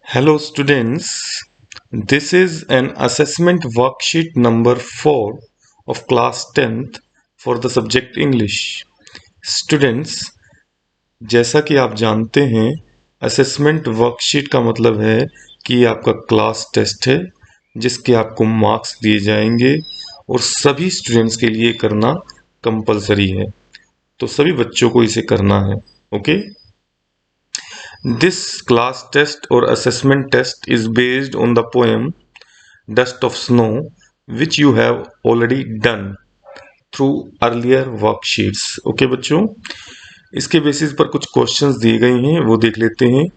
Hello students, this is an assessment worksheet number 4 of class 10th for the subject English. Students, जैसा कि आप जानते हैं assessment worksheet का मतलब है कि ये आपका क्लास टेस्ट है जिसके आपको मार्क्स दिए जाएंगे और सभी स्टूडेंट्स के लिए करना कंपलसरी है, तो सभी बच्चों को इसे करना है। Okay, This class test or assessment test is based on the poem Dust of Snow, which you have already done through earlier worksheets. Okay बच्चों, इसके बेसिस पर कुछ क्वेश्चंस दिए गए हैं, वो देख लेते हैं।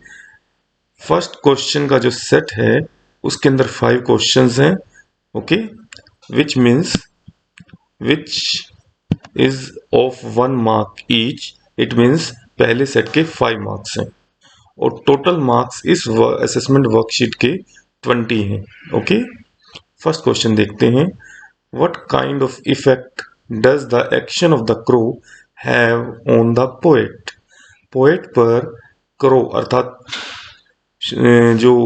फर्स्ट क्वेश्चन का जो सेट है उसके अंदर 5 क्वेश्चंस हैं। Okay, which means which is of 1 mark each. It means पहले सेट के 5 मार्क्स हैं और टोटल मार्क्स इस असेसमेंट वर्कशीट के 20 हैं। ओके, फर्स्ट क्वेश्चन देखते हैं। What kind of effect does the action of the crow have on the poet. Poet पर क्रो अर्थात जो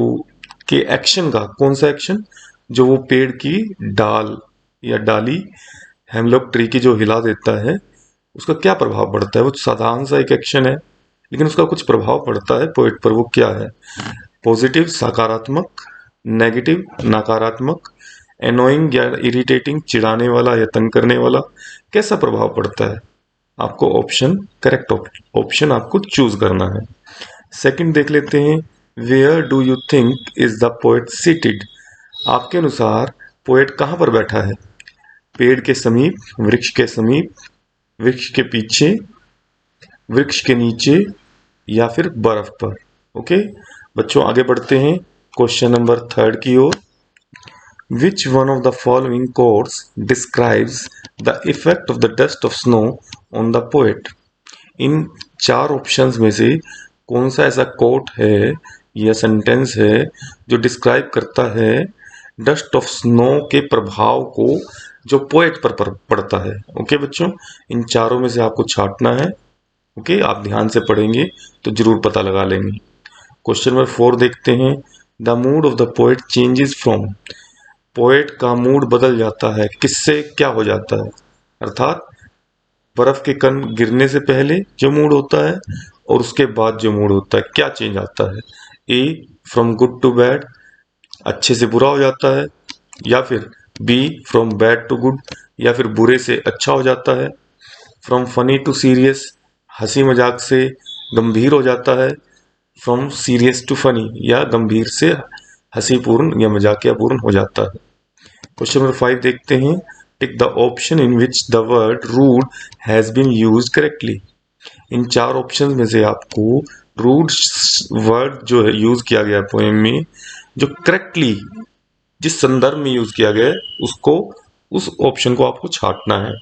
के एक्शन का कौन सा एक्शन, जो वो पेड़ की डाल या डाली हेमलॉक ट्री की जो हिला देता है उसका क्या प्रभाव पड़ता है। वो साधारण सा एक एक्शन है लेकिन उसका कुछ प्रभाव पड़ता है पोएट पर। वो क्या है? पॉजिटिव सकारात्मक, नेगेटिव नकारात्मक, एनोइंग या इरिटेटिंग चिढ़ाने वाला या तंग करने वाला, कैसा प्रभाव पड़ता है? आपको ऑप्शन करेक्ट ऑप्शन आपको चूज करना है। सेकंड देख लेते हैं। Where do you think is the poet seated. आपके अनुसार पोएट कहाँ पर बैठा है? पेड़ के समीप, वृक्ष के समीप, वृक्ष के पीछे, वृक्ष के नीचे या फिर बर्फ पर। ओके बच्चों, आगे बढ़ते हैं क्वेश्चन नंबर 3 की ओर। Which one of the following quotes describes the effect of the dust of snow on the poet. इन 4 ऑप्शंस में से कौन सा ऐसा कोट है या सेंटेंस है जो डिस्क्राइब करता है डस्ट ऑफ स्नो के प्रभाव को जो पोएट पर पड़ता है। ओके बच्चों, इन चारों में से आपको छांटना है। ओके, आप ध्यान से पढ़ेंगे तो जरूर पता लगा लेंगे। क्वेश्चन नंबर 4 देखते हैं। The mood off the poet changes from. Poet का मूड बदल जाता है, किससे क्या हो जाता है? अर्थात बर्फ के कण गिरने से पहले जो मूड होता है और उसके बाद जो मूड होता है, क्या चेंज आता है? A, from good to bad, अच्छे से बुरा हो जाता है, या फिर B, from bad to good, या फिर बुरे से अच्छा हो जाता है, फ्रॉम फनी टू सीरियस, हंसी मजाक से गंभीर हो जाता है, फ्रॉम सीरियस टू फनी, या गंभीर से हंसी पूर्ण या मजाकिया पूर्ण हो जाता है। क्वेश्चन नंबर 5 देखते हैं। Tick the option in which the word rude has been used correctly. इन 4 ऑप्शन में से आपको रूड वर्ड जो है यूज किया गया पोएम में, जो करेक्टली जिस संदर्भ में यूज किया गया है उसको, उस ऑप्शन को आपको छांटना है।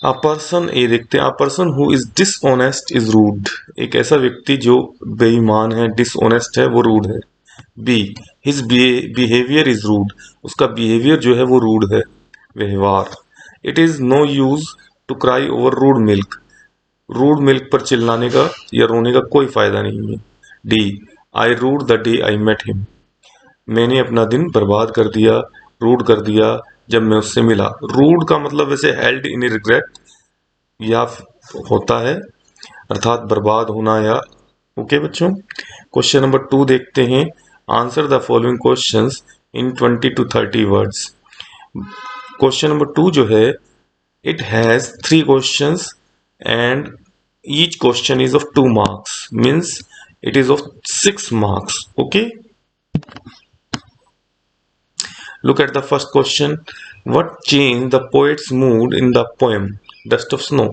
अ पर्सन, ए देखते हैं। A person who is dishonest is rude. एक ऐसा व्यक्ति जो बेईमान है, डिसऑनेस्ट है, वो रूड है। B, his behaviour is rude. उसका बिहेवियर जो है वो रूड है, व्यवहार। It is no use to cry over rude milk. Rude milk पर चिल्लाने का या रोने का कोई फायदा नहीं है। D, I rude the day I met him. मैंने अपना दिन बर्बाद कर दिया, रूड कर दिया जब मैं उससे मिला। रूड का मतलब वैसे हेल्ड इन रिग्रेट या होता है, अर्थात बर्बाद होना या। ओके बच्चों, क्वेश्चन नंबर 2 देखते हैं। Answer the following questions in 20 to 30 words. Question number 2 जो है, it has 3 questions and each question is of 2 marks, means it is of 6 marks. Okay, look at the first question. What changed the poet's mood in the poem Dust of Snow?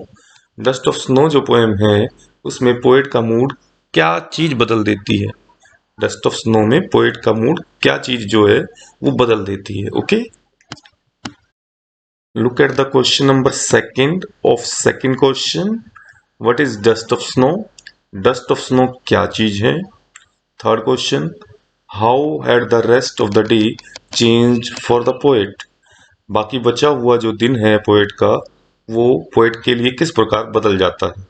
Dust of Snow जो poem है उसमें poet का mood क्या चीज बदल देती है? Dust of snow में पोएट का मूड क्या चीज जो है वो बदल देती है। Okay, look at the question number 2 of second question. What is dust of snow? Dust of snow क्या चीज है? Third question, how had the rest of the day change for the poet? बाकी बचा हुआ जो दिन है पोएट का, वो पोएट के लिए किस प्रकार बदल जाता है?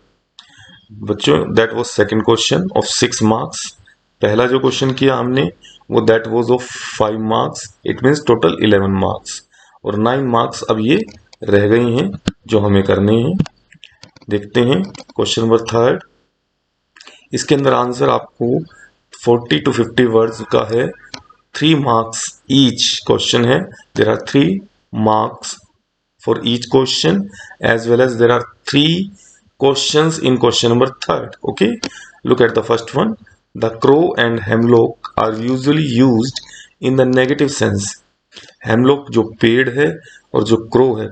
बच्चों, that was second question of 6 marks. पहला जो क्वेश्चन किया हमने वो that was of 5 marks, it means total 11 marks, और 9 मार्क्स अब ये रह गई हैं जो हमें करने हैं। देखते हैं क्वेश्चन नंबर थर्ड। इसके अंदर आंसर आपको 40 to 50 वर्ड्स का है, 3 मार्क्स ईच क्वेश्चन है, there are 3 marks for each question as well as there are 3 questions in question number third. Okay, look at the first one. The crow and hemlock are usually used in the negative sense. hemlock जो पेड़ है और जो crow है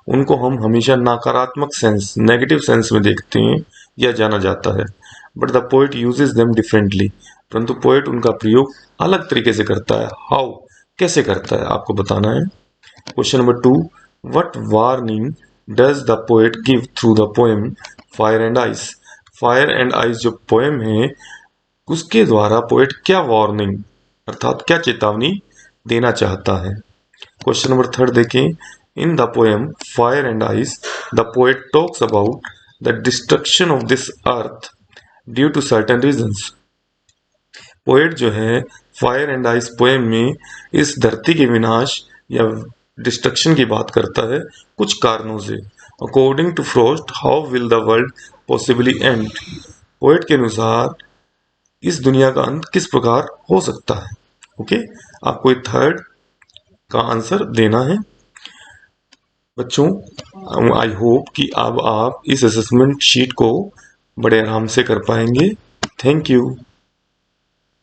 उनको हम हमेशा नकारात्मक सेंस, नेगेटिव सेंस में देखते हैं या जाना जाता है, but the poet uses them differently, परंतु पोएट उनका प्रयोग अलग तरीके से करता है। हाउ, कैसे करता है आपको बताना है। Question number 2, what warning does the poet give through the poem fire and ice. Fire and ice जो पोएम है उसके द्वारा पोएट क्या वार्निंग अर्थात क्या चेतावनी देना चाहता है। क्वेश्चन नंबर 3 देखें। In the poem fire and ice the poet talks about the destruction of this earth due to certain reasons. Poet जो है फायर एंड आइस पोएम में इस धरती के विनाश या डिस्ट्रक्शन की बात करता है कुछ कारणों से। According to Frost how will the world possibly end. Poet के अनुसार इस दुनिया का अंत किस प्रकार हो सकता है। ओके, आपको थर्ड का आंसर देना है। बच्चों, आई होप कि अब आप इस असेसमेंट शीट को बड़े आराम से कर पाएंगे। Thank you.